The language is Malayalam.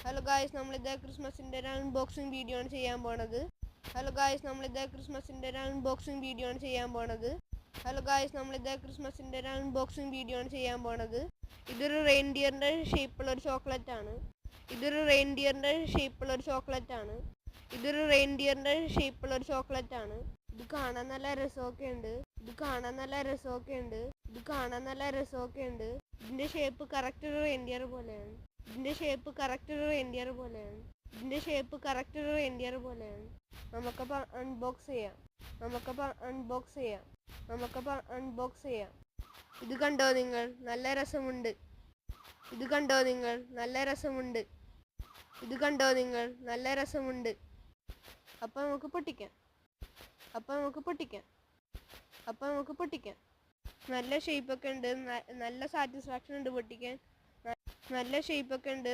ഹലോ ഗായ്സ്, നമ്മളിത് ക്രിസ്മസിൻ്റെ ഒരു അൺബോക്സിങ് വീഡിയോ ആണ് ചെയ്യാൻ പോണത്. ഹലോ ഗായ്സ്, നമ്മളിത് ക്രിസ്മസിൻ്റെ ഒരു അൺബോക്സിങ് വീഡിയോ ആണ് ചെയ്യാൻ പോണത്. ഹലോ ഗായ്സ്, നമ്മളിത് ക്രിസ്മസിൻ്റെ ഒരു അൺബോക്സിങ് വീഡിയോ ആണ് ചെയ്യാൻ പോണത്. ഇതൊരു റെയിൻഡിയറിൻ്റെ ഷേപ്പുള്ള ഒരു ചോക്ലേറ്റ് ആണ്. ഇതൊരു റെയിൻഡിയറിൻ്റെ ഷേപ്പുള്ള ഒരു ചോക്ലേറ്റ് ആണ്. ഇതൊരു റെയിൻഡിയറിൻ്റെ ഷേപ്പുള്ള ഒരു ചോക്ലേറ്റ് ആണ്. ഇത് കാണാൻ നല്ല രസമൊക്കെ ഉണ്ട്. ഇത് കാണാൻ നല്ല രസമൊക്കെ ഉണ്ട്. ഇത് കാണാൻ നല്ല രസമൊക്കെ ഉണ്ട്. ഇതിൻ്റെ ഷേപ്പ് കറക്റ്റ് ഒരു റെയിൻഡിയർ പോലെയാണ്. ഇതിൻ്റെ ഷേപ്പ് കറക്റ്റ് ഒരു റെയിൻഡിയർ പോലെയാണ്. ഇതിൻ്റെ ഷേപ്പ് കറക്റ്റ് ഒരു റെയിൻഡിയർ പോലെയാണ്. നമുക്കപ്പോൾ അൺബോക്സ് ചെയ്യാം. നമുക്കപ്പോൾ അൺബോക്സ് ചെയ്യാം. നമുക്കപ്പോൾ അൺബോക്സ് ചെയ്യാം. ഇത് കണ്ടോ നിങ്ങൾ? നല്ല രസമുണ്ട്. ഇത് കണ്ടോ നിങ്ങൾ? നല്ല രസമുണ്ട്. ഇത് കണ്ടോ നിങ്ങൾ? നല്ല രസമുണ്ട്. അപ്പോൾ നമുക്ക് പൊട്ടിക്കാം. അപ്പോൾ നമുക്ക് പൊട്ടിക്കാം. അപ്പോൾ നമുക്ക് പൊട്ടിക്കാം. നല്ല ഷേപ്പൊക്കെ ഉണ്ട്. നല്ല സാറ്റിസ്ഫാക്ഷൻ ഉണ്ട് പൊട്ടിക്കാൻ. നല്ല ഷേപ്പൊക്കെ ഉണ്ട്.